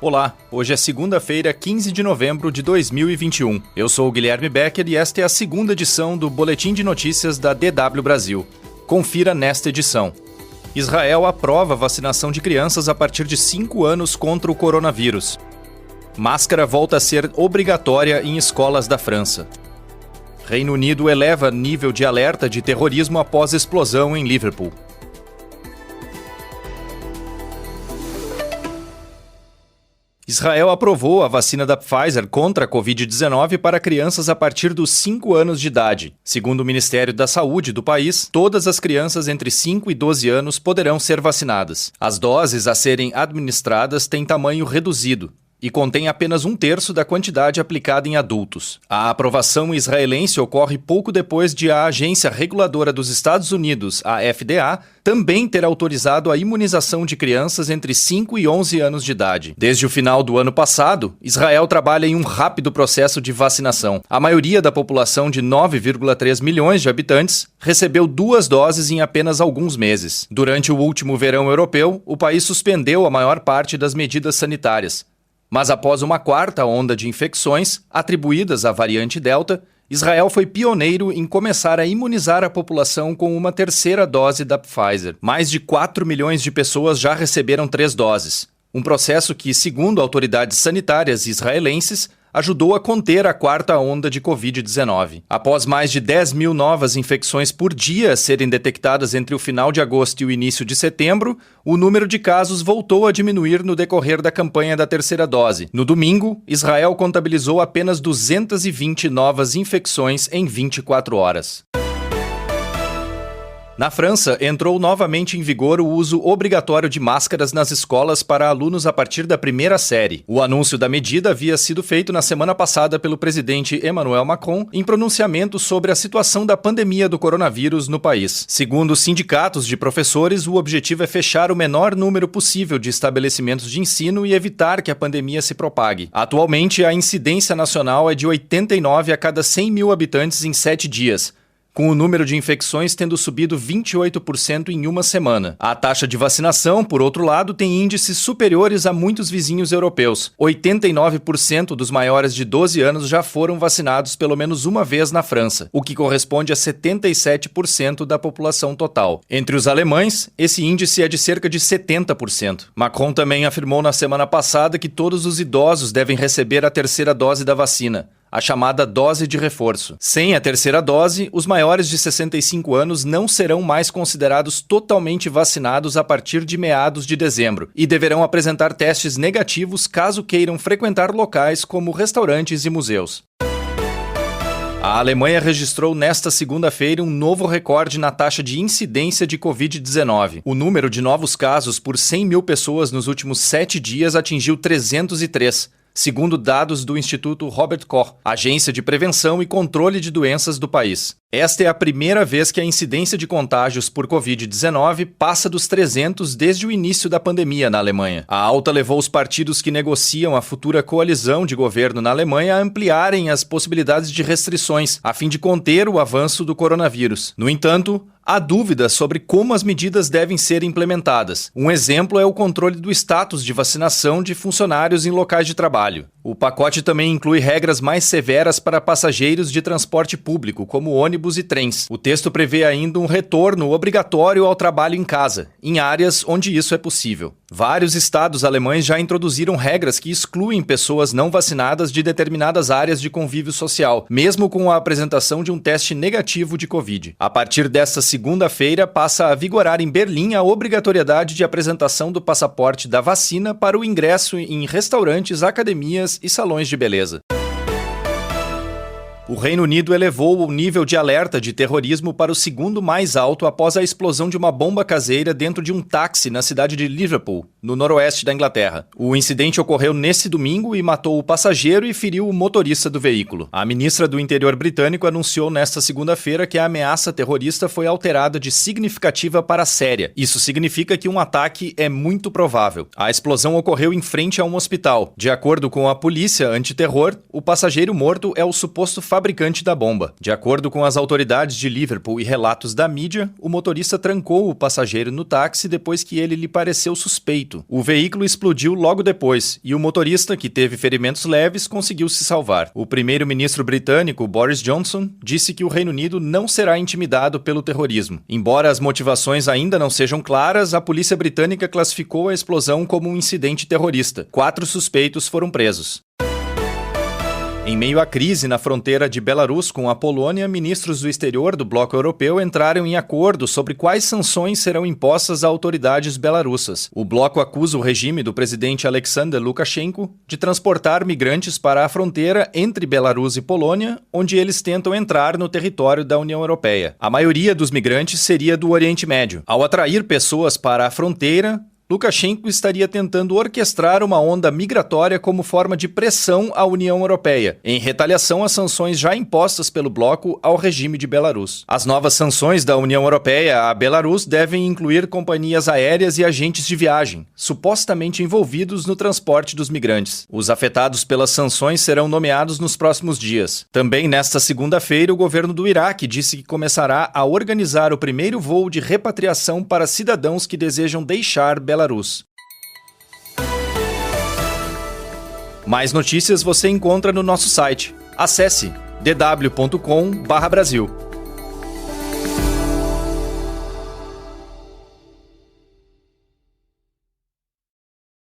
Olá, hoje é segunda-feira, 15 de novembro de 2021. Eu sou o Guilherme Becker e esta é a segunda edição do Boletim de Notícias da DW Brasil. Confira nesta edição. Israel aprova a vacinação de crianças a partir de 5 anos contra o coronavírus. Máscara volta a ser obrigatória em escolas da França. Reino Unido eleva nível de alerta de terrorismo após explosão em Liverpool. Israel aprovou a vacina da Pfizer contra a Covid-19 para crianças a partir dos 5 anos de idade. Segundo o Ministério da Saúde do país, todas as crianças entre 5 e 12 anos poderão ser vacinadas. As doses a serem administradas têm tamanho reduzido e contém apenas 1/3 da quantidade aplicada em adultos. A aprovação israelense ocorre pouco depois de a Agência Reguladora dos Estados Unidos, a FDA, também ter autorizado a imunização de crianças entre 5 e 11 anos de idade. Desde o final do ano passado, Israel trabalha em um rápido processo de vacinação. A maioria da população de 9,3 milhões de habitantes recebeu 2 doses em apenas alguns meses. Durante o último verão europeu, o país suspendeu a maior parte das medidas sanitárias. Mas após uma quarta onda de infecções, atribuídas à variante Delta, Israel foi pioneiro em começar a imunizar a população com uma terceira dose da Pfizer. Mais de 4 milhões de pessoas já receberam 3 doses. Um processo que, segundo autoridades sanitárias israelenses, ajudou a conter a quarta onda de Covid-19. Após mais de 10 mil novas infecções por dia serem detectadas entre o final de agosto e o início de setembro, o número de casos voltou a diminuir no decorrer da campanha da terceira dose. No domingo, Israel contabilizou apenas 220 novas infecções em 24 horas. Na França, entrou novamente em vigor o uso obrigatório de máscaras nas escolas para alunos a partir da primeira série. O anúncio da medida havia sido feito na semana passada pelo presidente Emmanuel Macron em pronunciamento sobre a situação da pandemia do coronavírus no país. Segundo os sindicatos de professores, o objetivo é fechar o menor número possível de estabelecimentos de ensino e evitar que a pandemia se propague. Atualmente, a incidência nacional é de 89 a cada 100 mil habitantes em 7 dias. Com o número de infecções tendo subido 28% em uma semana. A taxa de vacinação, por outro lado, tem índices superiores a muitos vizinhos europeus. 89% dos maiores de 12 anos já foram vacinados pelo menos uma vez na França, o que corresponde a 77% da população total. Entre os alemães, esse índice é de cerca de 70%. Macron também afirmou na semana passada que todos os idosos devem receber a terceira dose da vacina, a chamada dose de reforço. Sem a terceira dose, os maiores de 65 anos não serão mais considerados totalmente vacinados a partir de meados de dezembro e deverão apresentar testes negativos caso queiram frequentar locais como restaurantes e museus. A Alemanha registrou nesta segunda-feira um novo recorde na taxa de incidência de Covid-19. O número de novos casos por 100 mil pessoas nos últimos 7 dias atingiu 303. Segundo dados do Instituto Robert Koch, Agência de Prevenção e Controle de Doenças do país. Esta é a primeira vez que a incidência de contágios por Covid-19 passa dos 300 desde o início da pandemia na Alemanha. A alta levou os partidos que negociam a futura coalizão de governo na Alemanha a ampliarem as possibilidades de restrições, a fim de conter o avanço do coronavírus. No entanto, há dúvidas sobre como as medidas devem ser implementadas. Um exemplo é o controle do status de vacinação de funcionários em locais de trabalho. O pacote também inclui regras mais severas para passageiros de transporte público, como ônibus e trens. O texto prevê ainda um retorno obrigatório ao trabalho em casa, em áreas onde isso é possível. Vários estados alemães já introduziram regras que excluem pessoas não vacinadas de determinadas áreas de convívio social, mesmo com a apresentação de um teste negativo de Covid. A partir desta segunda-feira, passa a vigorar em Berlim a obrigatoriedade de apresentação do passaporte da vacina para o ingresso em restaurantes, academias e salões de beleza. O Reino Unido elevou o nível de alerta de terrorismo para o segundo mais alto após a explosão de uma bomba caseira dentro de um táxi na cidade de Liverpool, no noroeste da Inglaterra. O incidente ocorreu nesse domingo e matou o passageiro e feriu o motorista do veículo. A ministra do Interior britânico anunciou nesta segunda-feira que a ameaça terrorista foi alterada de significativa para séria. Isso significa que um ataque é muito provável. A explosão ocorreu em frente a um hospital. De acordo com a polícia antiterror, o passageiro morto é o suposto fabricante fabricante da bomba. De acordo com as autoridades de Liverpool e relatos da mídia, o motorista trancou o passageiro no táxi depois que ele lhe pareceu suspeito. O veículo explodiu logo depois e o motorista, que teve ferimentos leves, conseguiu se salvar. O primeiro-ministro britânico, Boris Johnson, disse que o Reino Unido não será intimidado pelo terrorismo. Embora as motivações ainda não sejam claras, a polícia britânica classificou a explosão como um incidente terrorista. 4 suspeitos foram presos. Em meio à crise na fronteira de Belarus com a Polônia, ministros do exterior do bloco europeu entraram em acordo sobre quais sanções serão impostas a autoridades belarussas. O bloco acusa o regime do presidente Alexander Lukashenko de transportar migrantes para a fronteira entre Belarus e Polônia, onde eles tentam entrar no território da União Europeia. A maioria dos migrantes seria do Oriente Médio. Ao atrair pessoas para a fronteira, Lukashenko estaria tentando orquestrar uma onda migratória como forma de pressão à União Europeia, em retaliação às sanções já impostas pelo bloco ao regime de Belarus. As novas sanções da União Europeia à Belarus devem incluir companhias aéreas e agentes de viagem, supostamente envolvidos no transporte dos migrantes. Os afetados pelas sanções serão nomeados nos próximos dias. Também nesta segunda-feira, o governo do Iraque disse que começará a organizar o primeiro voo de repatriação para cidadãos que desejam deixar Belarus. Mais notícias você encontra no nosso site. Acesse dw.com/Brasil.